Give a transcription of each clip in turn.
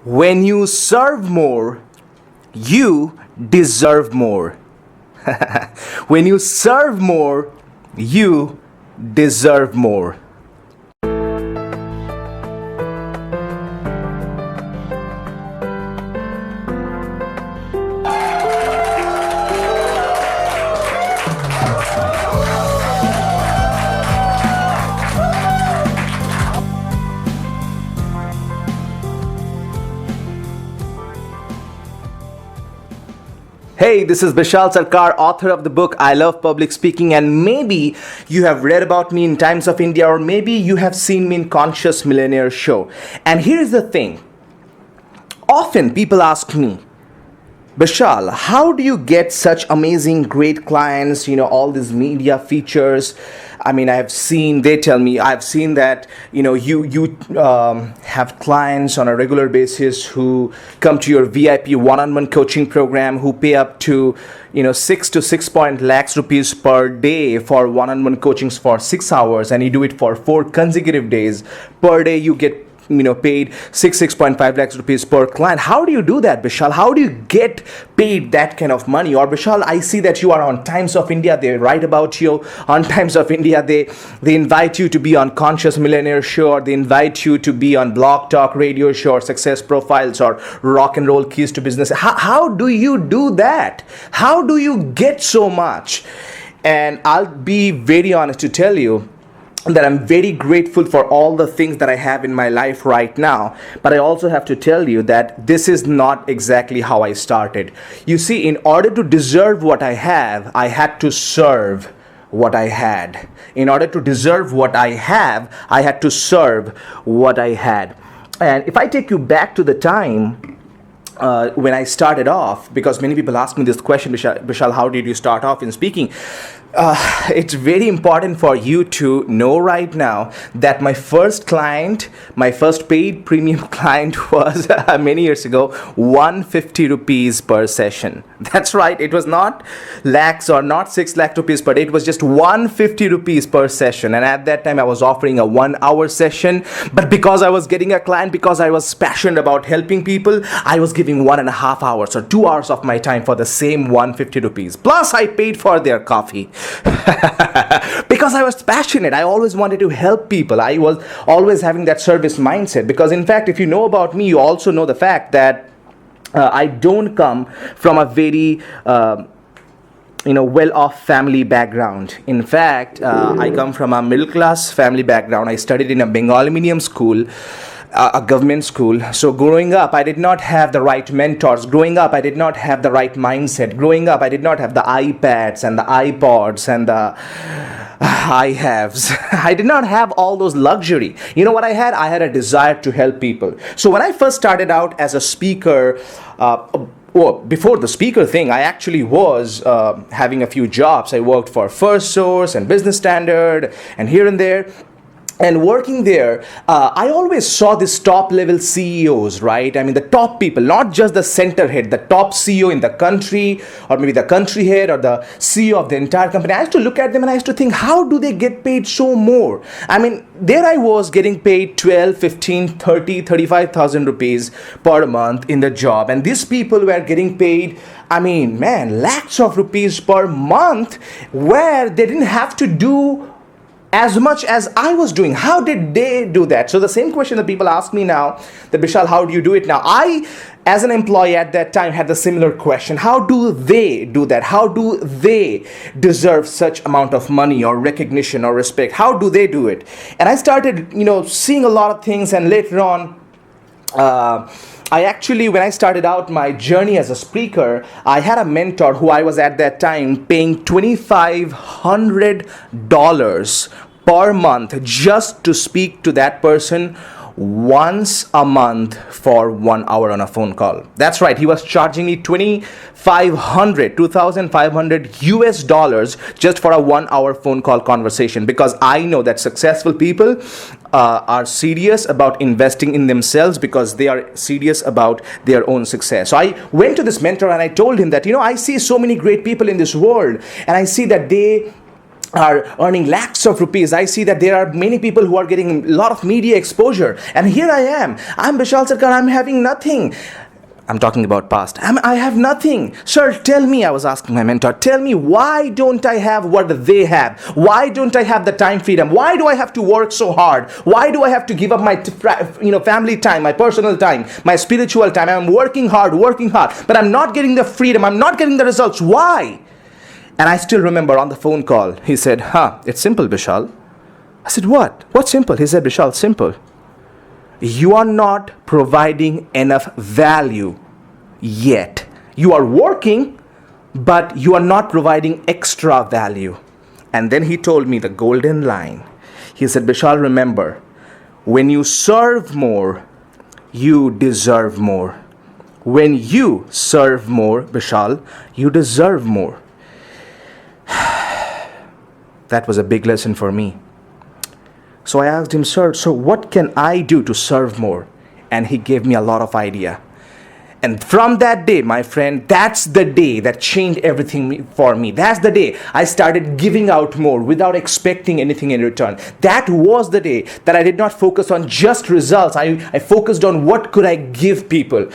When you serve more, you deserve more. When you serve more, you deserve more. Hey, this is Bishal Sarkar, author of the book I Love Public Speaking, and maybe you have read about me in Times of India, or maybe you have seen me in Conscious Millionaire Show. And here's the thing. Often people ask me, Bishal, how do you get such amazing, great clients, all these media features? I mean, they tell me, I've seen that, you have clients on a regular basis who come to your VIP one-on-one coaching program, who pay up to, 6 to 6 point lakhs rupees per day for one-on-one coachings for 6 hours, and you do it for 4 consecutive days. Per day, you get paid 6.5 lakhs rupees per client. How do you do that, Bishal? How do you get paid that kind of money? Or Bishal, I see that you are on Times of India. They write about you on Times of India. They invite you to be on Conscious Millionaire Show, or they invite you to be on Blog Talk Radio Show, or Success Profiles, or Rock and Roll Keys to Business. How do you do that? How do you get so much? And I'll be very honest to tell you that I'm very grateful for all the things that I have in my life right now. But I also have to tell you that this is not exactly how I started. You see, in order to deserve what I have, I had to serve what I had. In order to deserve what I have, I had to serve what I had. And if I take you back to the time when I started off, because many people ask me this question, Bishal, how did you start off in speaking? It's very important for you to know right now that my first paid premium client was many years ago, 150 rupees per session. That's right, it was not lakhs or not 6 lakh rupees per day, it was just 150 rupees per session. And at that time I was offering a 1 hour session, but because I was getting a client, because I was passionate about helping people, I was giving 1.5 hours or 2 hours of my time for the same 150 rupees. Plus I paid for their coffee. Because I was passionate. I always wanted to help people. I was always having that service mindset. Because in fact, if you know about me, you also know the fact that I don't come from a very well-off family background. In fact, I come from a middle-class family background. I studied in a Bengali medium school, a government school. So growing up, I did not have the right mentors. Growing up, I did not have the right mindset. Growing up, I did not have the iPads and the iPods and the I-haves. I did not have all those luxury. You know what I had? I had a desire to help people. So when I first started out as a speaker, before the speaker thing, I actually was having a few jobs. I worked for First Source and Business Standard and here and there. And working there, I always saw these top level CEOs, right? I mean, the top people, not just the center head, the top CEO in the country, or maybe the country head, or the CEO of the entire company. I used to look at them and I used to think, how do they get paid so more? I mean, there I was getting paid 12, 15, 30, 35,000 rupees per month in the job. And these people were getting paid, lakhs of rupees per month, where they didn't have to do as much as I was doing. How did they do that? So the same question that people ask me now, that Bishal, how do you do it now? I, as an employee at that time, had the similar question. How do they do that? How do they deserve such amount of money or recognition or respect? How do they do it? And I started, seeing a lot of things, and later on, when I started out my journey as a speaker, I had a mentor who I was at that time paying $2,500 per month just to speak to that person once a month for 1 hour on a phone call. That's right, he was charging me $2,500 US dollars just for a 1 hour phone call conversation, because I know that successful people are serious about investing in themselves, because they are serious about their own success. So I went to this mentor and I told him that, I see so many great people in this world, and I see that they are earning lakhs of rupees. I see that there are many people who are getting a lot of media exposure. And here I am. I'm Bishal Sarkar. I'm having nothing. I'm talking about past. I have nothing. Sir, tell me, I was asking my mentor, tell me, why don't I have what they have? Why don't I have the time freedom? Why do I have to work so hard? Why do I have to give up my family time, my personal time, my spiritual time? I'm working hard, but I'm not getting the freedom. I'm not getting the results. Why? And I still remember on the phone call, he said, it's simple, Bishal. I said, what? What's simple? He said, Bishal, simple. You are not providing enough value yet. You are working, but you are not providing extra value. And then he told me the golden line. He said, Bishal, remember, when you serve more, you deserve more. When you serve more, Bishal, you deserve more. That was a big lesson for me. So I asked him, sir, so what can I do to serve more? And he gave me a lot of idea. And from that day, my friend, that's the day that changed everything for me. That's the day I started giving out more without expecting anything in return. That was the day that I did not focus on just results. I focused on what could I give people.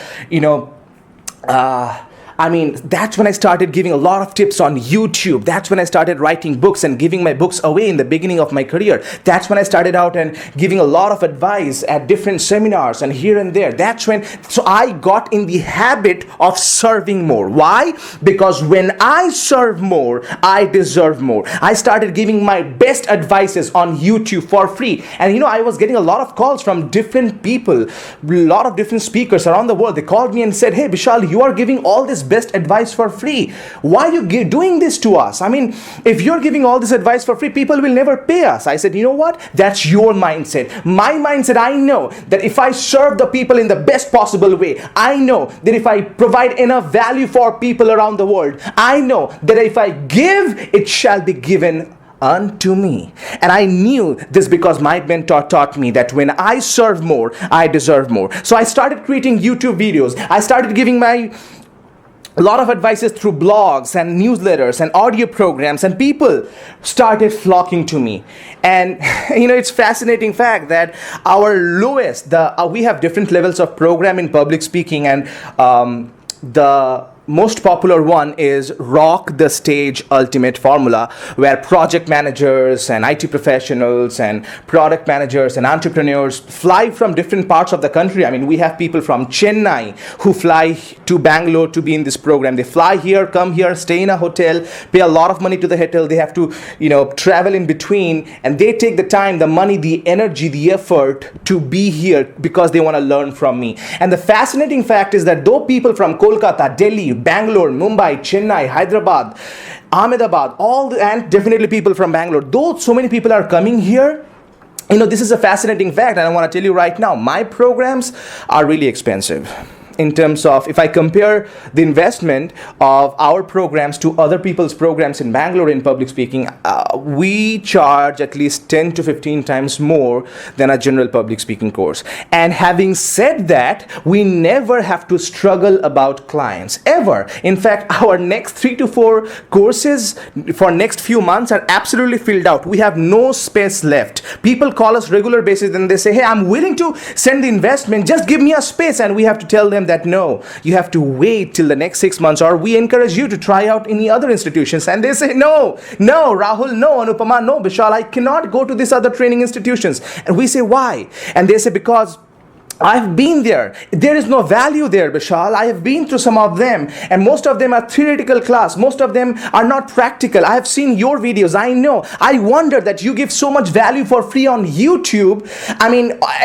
That's when I started giving a lot of tips on YouTube. That's when I started writing books and giving my books away in the beginning of my career. That's when I started out and giving a lot of advice at different seminars and here and there. So I got in the habit of serving more. Why? Because when I serve more, I deserve more. I started giving my best advices on YouTube for free. And I was getting a lot of calls from different people, a lot of different speakers around the world. They called me and said, hey, Bishal, you are giving all this best advice for free. Why are you doing this to us? If you're giving all this advice for free, people will never pay us. I said, you know what? That's your mindset. My mindset, I know that if I serve the people in the best possible way, I know that if I provide enough value for people around the world, I know that if I give, it shall be given unto me. And I knew this because my mentor taught me that when I serve more, I deserve more. So I started creating YouTube videos. I started giving a lot of advices through blogs and newsletters and audio programs, and people started flocking to me. And it's fascinating fact that our lowest, we have different levels of program in public speaking, and the most popular one is Rock the Stage Ultimate Formula, where project managers and IT professionals and product managers and entrepreneurs fly from different parts of the country. We have people from Chennai who fly to Bangalore to be in this program. They fly here, come here, stay in a hotel, pay a lot of money to the hotel. They have to, travel in between, and they take the time, the money, the energy, the effort to be here because they want to learn from me. And the fascinating fact is that though people from Kolkata, Delhi, Bangalore, Mumbai, Chennai, Hyderabad, Ahmedabad, and definitely people from Bangalore, though so many people are coming here, this is a fascinating fact, and I want to tell you right now, my programs are really expensive. In terms of, if I compare the investment of our programs to other people's programs in Bangalore in public speaking, we charge at least 10 to 15 times more than a general public speaking course. And having said that, we never have to struggle about clients, ever. In fact, our next 3 to 4 courses for next few months are absolutely filled out. We have no space left. People call us regular basis and they say, hey, I'm willing to send the investment, just give me a space. And we have to tell them that no, you have to wait till the next 6 months, or we encourage you to try out any other institutions. And they say, no, Rahul, no, Anupama, no, Bishal, I cannot go to these other training institutions. And we say, why? And they say, because I've been there. There is no value there, Bishal. I have been through some of them, and most of them are theoretical class. Most of them are not practical. I have seen your videos. I know. I wonder that you give so much value for free on YouTube.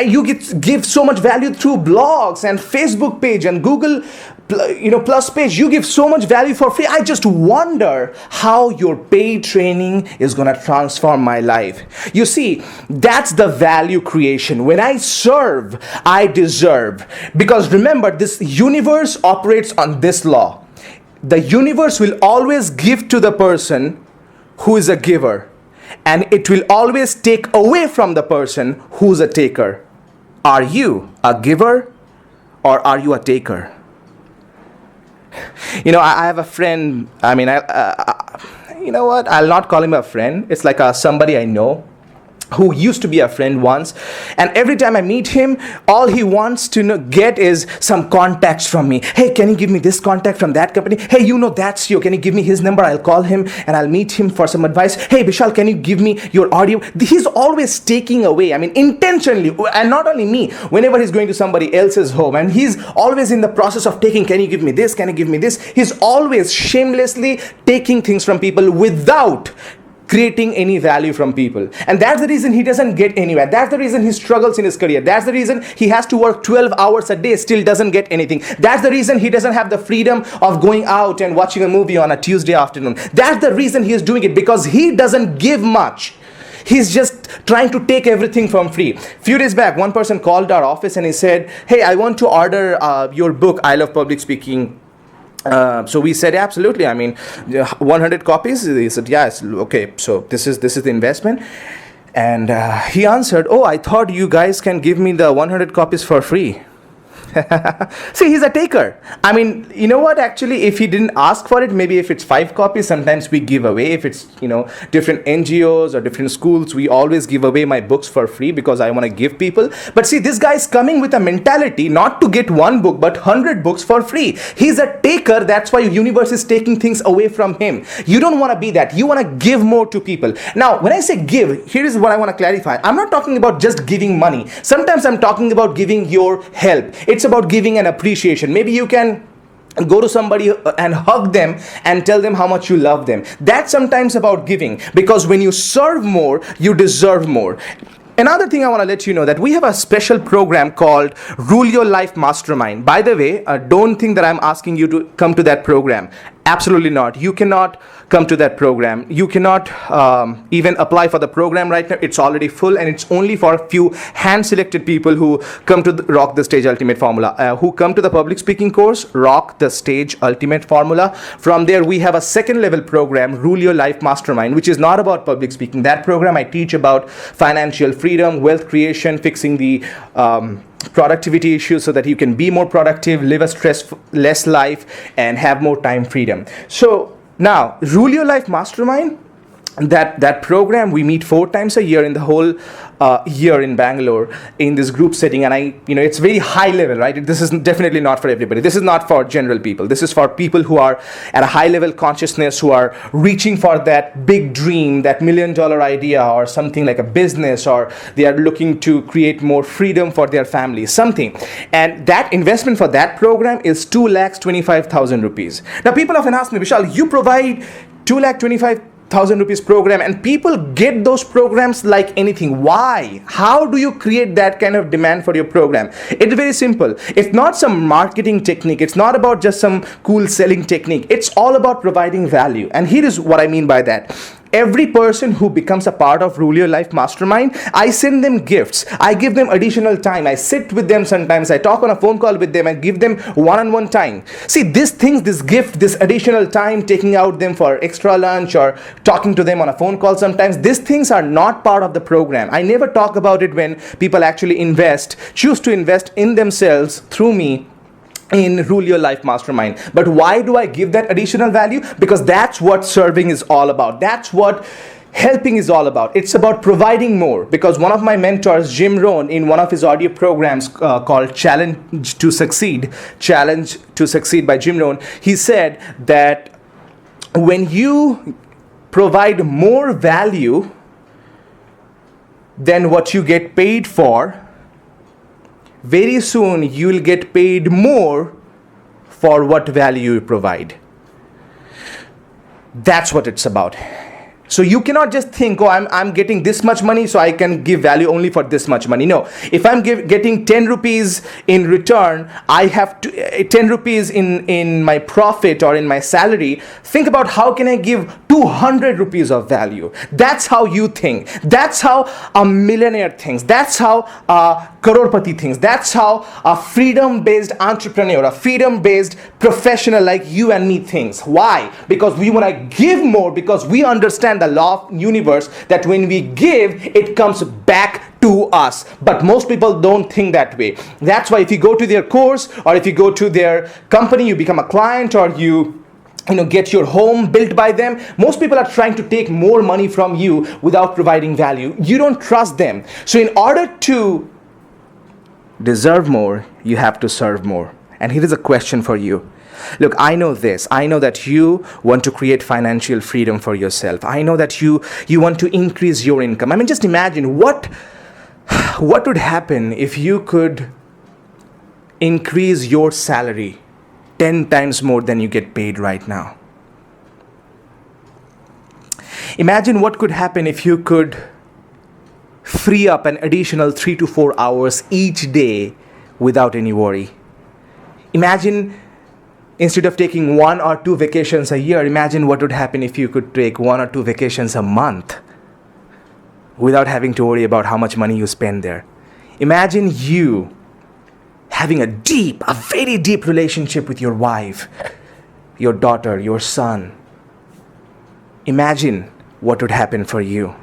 You give so much value through blogs and Facebook page and Google Plus page. You give so much value for free. I just wonder how your paid training is going to transform my life. You see, that's the value creation. When I serve, I deserve. Because remember, this universe operates on this law. The universe will always give to the person who is a giver, and it will always take away from the person who's a taker. Are you a giver or are you a taker? I have a friend, you know what, I'll not call him a friend. It's like somebody I know who used to be a friend once, and every time I meet him, all he wants to get is some contacts from me. Hey, can you give me this contact from that company? Hey, that's you, can you give me his number? I'll call him and I'll meet him for some advice. Hey Bishal, can you give me your audio? He's always taking away, intentionally. And not only me, whenever he's going to somebody else's home, and he's always in the process of taking, can you give me this, can you give me this? He's always shamelessly taking things from people without creating any value from people. And that's the reason he doesn't get anywhere. That's the reason he struggles in his career. That's the reason he has to work 12 hours a day, still doesn't get anything. That's the reason he doesn't have the freedom of going out and watching a movie on a Tuesday afternoon. That's the reason he is doing it, because he doesn't give much. He's just trying to take everything from free. Few days back, one person called our office and he said, hey, I want to order your book, I Love Public Speaking. So we said, absolutely, 100 copies. He said, yes, okay, so this is the investment. And he answered, oh, I thought you guys can give me the 100 copies for free. See, he's a taker. You know what, actually, if he didn't ask for it, maybe if it's 5 copies, sometimes we give away. If it's, different NGOs or different schools, we always give away my books for free because I want to give people. But see, this guy is coming with a mentality not to get 1 book, but 100 books for free. He's a taker. That's why universe is taking things away from him. You don't want to be that. You want to give more to people. Now, when I say give, here is what I want to clarify. I'm not talking about just giving money. Sometimes I'm talking about giving your help. It's about giving an appreciation. Maybe you can go to somebody and hug them and tell them how much you love them. That's sometimes about giving, because when you serve more, you deserve more. Another thing I want to let you know that we have a special program called Rule Your Life Mastermind. By the way, don't think that I'm asking you to come to that program. Absolutely not. You cannot come to that program. You cannot even apply for the program right now. It's already full, and it's only for a few hand-selected people who come to Rock the Stage Ultimate Formula, who come to the public speaking course, Rock the Stage Ultimate Formula. From there, we have a second level program, Rule Your Life Mastermind, which is not about public speaking. That program, I teach about financial freedom, wealth creation, fixing the productivity issues so that you can be more productive, live a stress-less life, and have more time freedom. So now, Rule Your Life Mastermind, that program, we meet 4 times a year in the whole year in Bangalore in this group setting, and it's very high level, right? This is definitely not for everybody. This is not for general people. This is for people who are at a high level consciousness, who are reaching for that big dream, that $1 million idea, or something like a business, or they are looking to create more freedom for their family, something. And that investment for that program is 2,25,000 rupees. Now, people often ask me, Vishal, you provide 2,25,000 rupees program, and people get those programs like anything. Why? How do you create that kind of demand for your program? It's very simple. It's not some marketing technique. It's not about just some cool selling technique. It's all about providing value. And here is what I mean by that. Every person who becomes a part of Rule Your Life Mastermind, I send them gifts. I give them additional time. I sit with them sometimes. I talk on a phone call with them and give them one-on-one time. See, these things, this gift, this additional time, taking out them for extra lunch or talking to them on a phone call sometimes, these things are not part of the program. I never talk about it when people actually choose to invest in themselves through me in Rule Your Life Mastermind. But why do I give that additional value? Because that's what serving is all about. That's what helping is all about. It's about providing more. Because one of my mentors, Jim Rohn, in one of his audio programs called Challenge to Succeed by Jim Rohn, he said that when you provide more value than what you get paid for, very soon you will get paid more for what value you provide. That's what it's about. So you cannot just think, oh, I'm getting this much money, so I can give value only for this much money. No, if I'm getting 10 rupees in return, I have to 10 rupees in my profit or in my salary. Think about how can I give 200 rupees of value. That's how you think. That's how a millionaire thinks. That's how a crorepati thinks. That's how a freedom-based entrepreneur, a freedom-based professional like you and me thinks. Why? Because we want to give more, because we understand the law of universe that when we give, it comes back to us. But most people don't think that way. That's why if you go to their course or if you go to their company, you become a client or you get your home built by them. Most people are trying to take more money from you without providing value. You don't trust them. So in order to deserve more, you have to serve more. And here is a question for you. Look, I know this. I know that you want to create financial freedom for yourself. I know that you want to increase your income. I mean, just imagine what would happen if you could increase your salary 10 times more than you get paid right now. Imagine what could happen if you could free up an additional 3 to 4 hours each day without any worry. Imagine, instead of taking 1 or 2 vacations a year, imagine what would happen if you could take 1 or 2 vacations a month without having to worry about how much money you spend there. Imagine you having a very deep relationship with your wife, your daughter, your son. Imagine what would happen for you.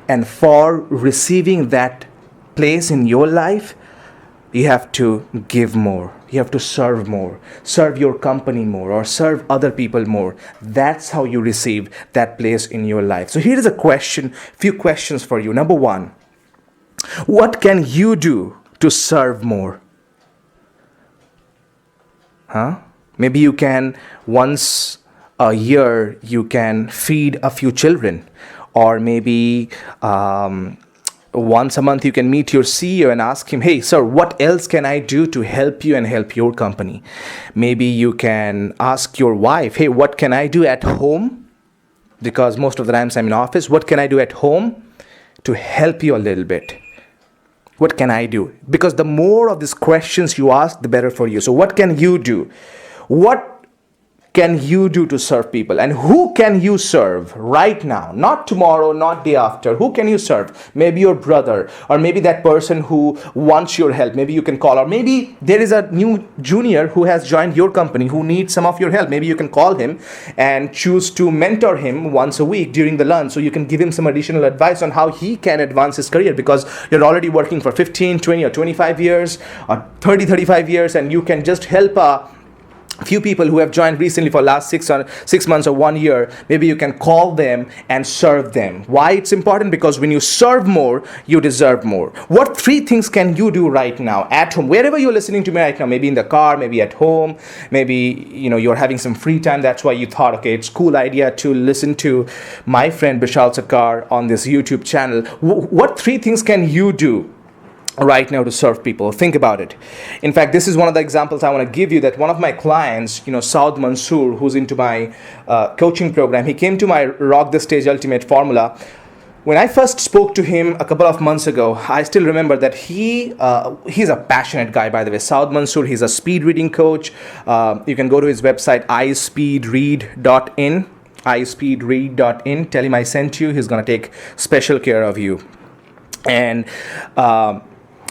And for receiving that place in your life, you have to give more. You have to serve more. Serve your company more, or serve other people more. That's how you receive that place in your life. So here is few questions for you. Number 1, what can you do to serve more? Maybe you can, once a year, you can feed a few children. Or maybe once a month you can meet your CEO and ask him, hey, sir, what else can I do to help you and help your company? Maybe you can ask your wife, hey, what can I do at home? Because most of the times I'm in office. What can I do at home to help you a little bit? What can I do? Because the more of these questions you ask, the better for you. So what can you do? What can you do to serve people? And who can you serve right now? Not tomorrow, not day after. Who can you serve? Maybe your brother, or maybe that person who wants your help. Maybe you can call, or maybe there is a new junior who has joined your company who needs some of your help. Maybe you can call him and choose to mentor him once a week during the lunch, so you can give him some additional advice on how he can advance his career, because you're already working for 15, 20 or 25 years or 30, 35 years, and you can just help few people who have joined recently for last 6 months or 1 year. Maybe you can call them and serve them. Why it's important? Because when you serve more, you deserve more. What 3 things can you do right now at home, wherever you're listening to me right now? Maybe in the car, maybe at home, maybe you're having some free time. That's why you thought, okay, it's a cool idea to listen to my friend Bishal Sarkar on this YouTube channel. What 3 things can you do right now to serve people? Think about it. In fact, this is one of the examples I want to give you, that one of my clients, Saud Mansoor, who's into my coaching program, he came to my Rock the Stage Ultimate Formula. When I first spoke to him a couple of months ago, I still remember that he's a passionate guy, by the way. Saud Mansoor, he's a speed reading coach. You can go to his website, ispeedread.in. Tell him I sent you. He's going to take special care of you. And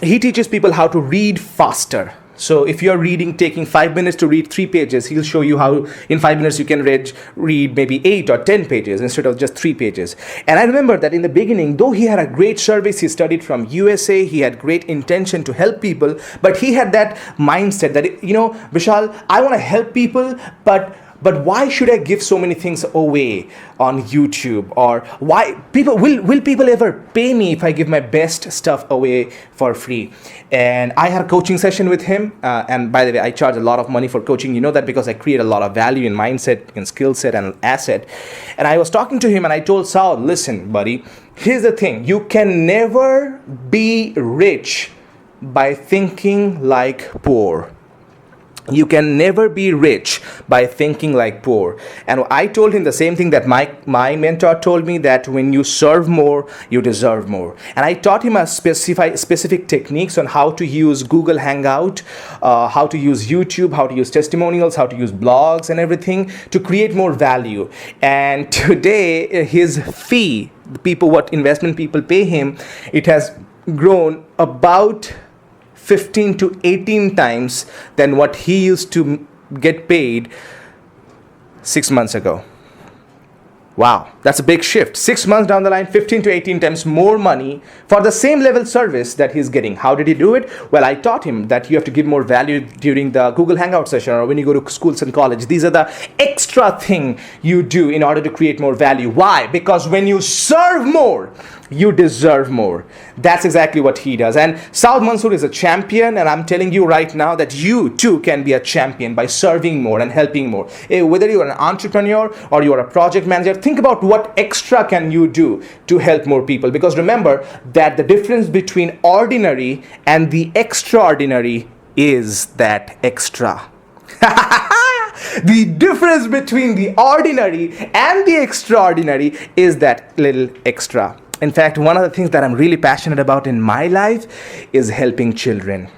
he teaches people how to read faster. So if you're taking 5 minutes to read 3 pages, he'll show you how in 5 minutes you can read maybe 8 or 10 pages instead of just 3 pages. And I remember that in the beginning, though he had a great service, he studied from USA, he had great intention to help people, but he had that mindset that, Vishal, I want to help people, but why should I give so many things away on YouTube? Or why will people ever pay me if I give my best stuff away for free? And I had a coaching session with him. And by the way, I charge a lot of money for coaching. You know that because I create a lot of value in mindset, in skill set, and asset. And I was talking to him and I told Saud, listen, buddy, here's the thing. You can never be rich by thinking like poor. You can never be rich by thinking like poor. And I told him the same thing that my mentor told me, that when you serve more, you deserve more. And I taught him a specific techniques on how to use Google Hangout, how to use YouTube, how to use testimonials, how to use blogs and everything to create more value. And today, his fee, what investment people pay him, it has grown about 15 to 18 times than what he used to get paid 6 months ago. Wow, that's a big shift. 6 months down the line, 15 to 18 times more money for the same level service that he's getting. How did he do it? Well, I taught him that you have to give more value during the Google Hangout session or when you go to schools and college. These are the extra thing you do in order to create more value. Why? Because when you serve more, you deserve more. That's exactly what he does. And Saud Mansoor is a champion, and I'm telling you right now that you too can be a champion by serving more and helping more. Whether you're an entrepreneur or you're a project manager, think about what extra can you do to help more people. Because remember that the difference between ordinary and the extraordinary is that extra. The difference between the ordinary and the extraordinary is that little extra. In fact, one of the things that I'm really passionate about in my life is helping children.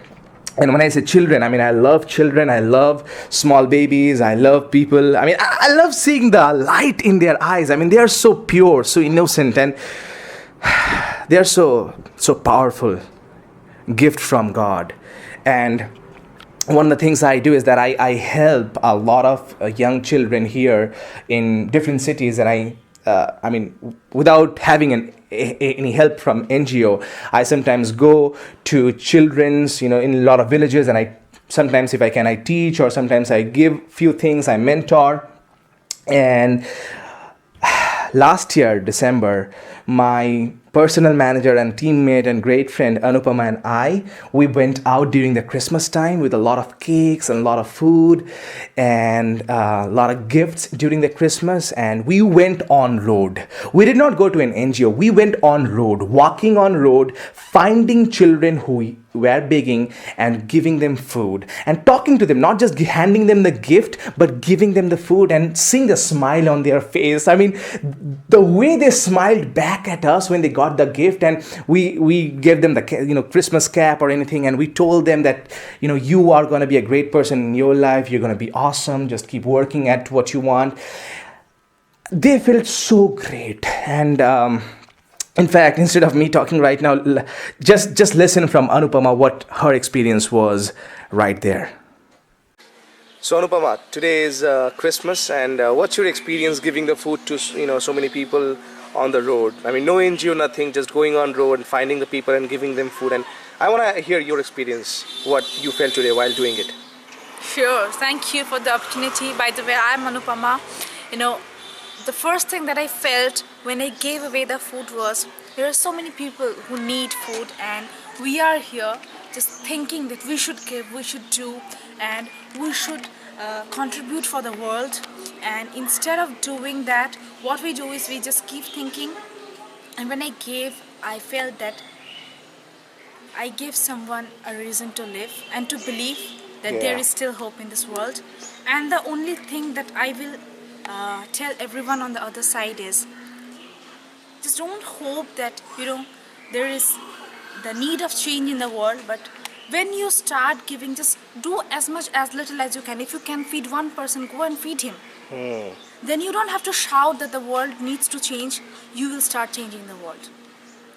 And when I say children, I mean I love children, I love small babies, I love people. I mean, I love seeing the light in their eyes. I mean, they are so pure, so innocent, and they are so powerful. Gift from God. And one of the things I do is that I help a lot of young children here in different cities, and I mean, without having any help from NGO, I sometimes go to children's, in a lot of villages, and I sometimes, if I can, I teach, or sometimes I give few things, I mentor. And last year, December, my personal manager and teammate and great friend Anupama and we went out during the Christmas time with a lot of cakes and a lot of food and a lot of gifts during the Christmas, and we went on road. We did not go to an NGO. We went on road, walking on road, finding children who were begging and giving them food and talking to them, not just handing them the gift, but giving them the food and seeing the smile on their face. I mean, the way they smiled back at us when they got the gift, and we gave them the Christmas cap or anything, and we told them that you are going to be a great person in your life, you're going to be awesome, just keep working at what you want. They felt so great. And in fact, instead of me talking right now, just listen from Anupama what her experience was right there. So Anupama, today is Christmas, and what's your experience giving the food to so many people on the road? I mean, no NGO, nothing, just going on road and finding the people and giving them food. And I want to hear your experience, what you felt today while doing it. Sure, thank you for the opportunity. By the way, I'm Anupama. The first thing that I felt when I gave away the food was there are so many people who need food, and we are here just thinking that we should give, we should do, and we should contribute for the world. And instead of doing that, what we do is we just keep thinking. And when I gave, I felt that I gave someone a reason to live and to believe that there is still hope in this world. And the only thing that I will tell everyone on the other side is just don't hope that there is the need of change in the world, but when you start giving, just do as little as you can. If you can feed one person, go and feed him. Then you don't have to shout that the world needs to change. You will start changing the world.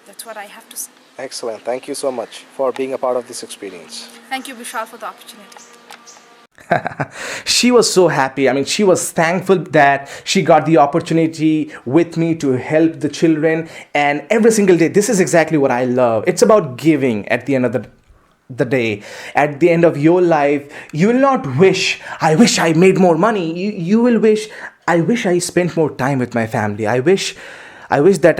That's what I have to say. Excellent. Thank you so much for being a part of this experience. Thank you, Bishal, for the opportunity. She was so happy. I mean, she was thankful that she got the opportunity with me to help the children. And every single day, this is exactly what I love. It's about giving at the end of the day. At the end of your life, you will not I wish I made more money. You will wish, I wish I spent more time with my family. I wish that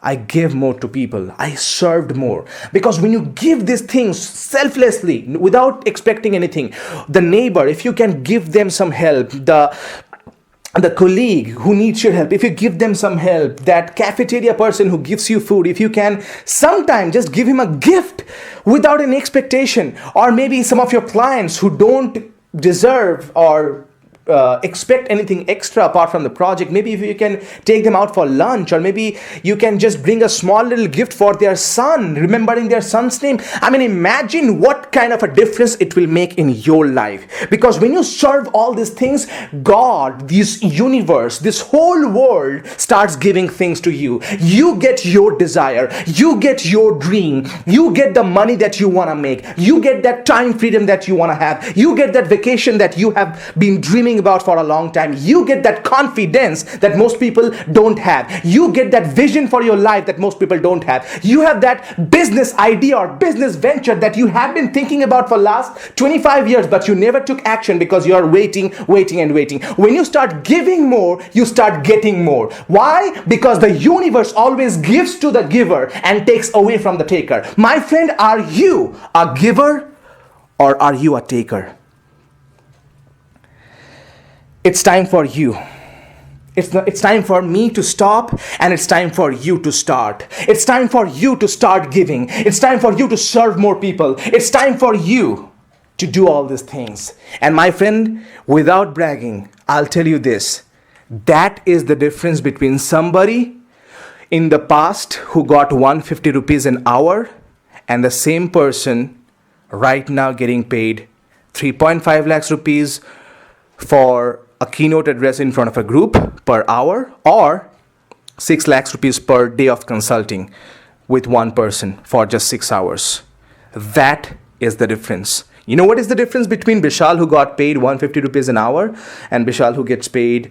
I gave more to people. I served more. Because when you give these things selflessly, without expecting anything, the neighbor, if you can give them some help, the colleague who needs your help, if you give them some help, that cafeteria person who gives you food, if you can sometimes just give him a gift without any expectation, or maybe some of your clients who don't deserve or expect anything extra apart from the project, maybe if you can take them out for lunch, or maybe you can just bring a small little gift for their son, remembering their son's name. I mean, imagine what kind of a difference it will make in your life. Because when you serve all these things, God, this universe, this whole world starts giving things to you. You get your desire, you get your dream, you get the money that you want to make, you get that time freedom that you want to have, you get that vacation that you have been dreaming talking about for a long time. You get that confidence that most people don't have. You get that vision for your life that most people don't have. You have that business idea or business venture that you have been thinking about for last 25 years, but you never took action because you are waiting. When you start giving more, you start getting more. Why? Because the universe always gives to the giver and takes away from the taker. My friend, are you a giver or are you a taker? It's time for you. It's time for me to stop, and it's time for you to start. It's time for you to start giving. It's time for you to serve more people. It's time for you to do all these things. And my friend, without bragging, I'll tell you this. That is the difference between somebody in the past who got 150 rupees an hour and the same person right now getting paid 3.5 lakhs rupees for a keynote address in front of a group per hour, or 6 lakhs rupees per day of consulting with one person for just 6 hours. That is the difference. You know what is the difference between Bishal, who got paid 150 rupees an hour, and Bishal, who gets paid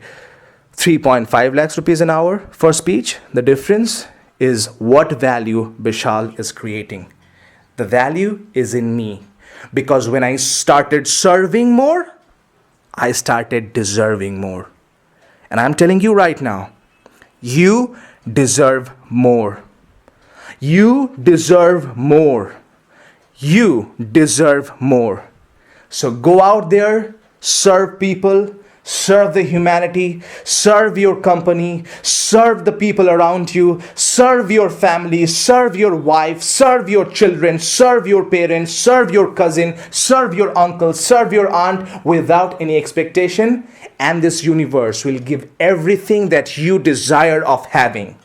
3.5 lakhs rupees an hour for speech? The difference is what value Bishal is creating. The value is in me. Because when I started serving more, I started deserving more. And I'm telling you right now, you deserve more. You deserve more. You deserve more. So go out there, serve people, serve the humanity, serve your company, serve the people around you, serve your family, serve your wife, serve your children, serve your parents, serve your cousin, serve your uncle, serve your aunt without any expectation, and this universe will give everything that you desire of having.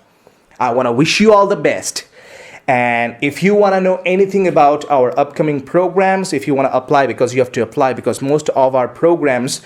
I want to wish you all the best. And if you want to know anything about our upcoming programs, if you want to apply, because you have to apply, because most of our programs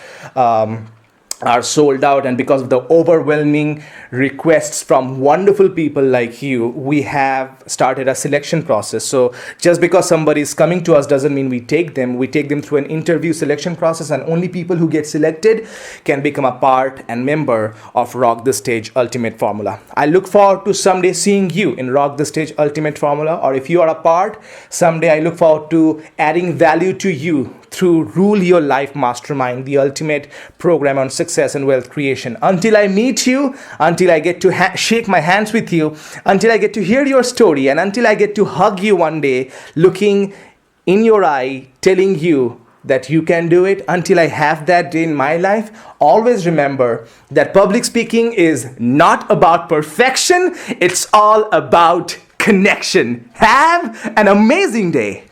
are sold out, and because of the overwhelming requests from wonderful people like you, we have started a selection process. So just because somebody is coming to us doesn't mean we take them. We take them through an interview selection process, and only people who get selected can become a part and member of Rock the Stage Ultimate Formula. I look forward to someday seeing you in Rock the Stage Ultimate Formula, or if you are a part, someday I look forward to adding value to you through Rule Your Life Mastermind, the ultimate program on success and wealth creation. Until I meet you, until I get to shake my hands with you, until I get to hear your story, and until I get to hug you one day, looking in your eye, telling you that you can do it, until I have that day in my life, always remember that public speaking is not about perfection, it's all about connection. Have an amazing day.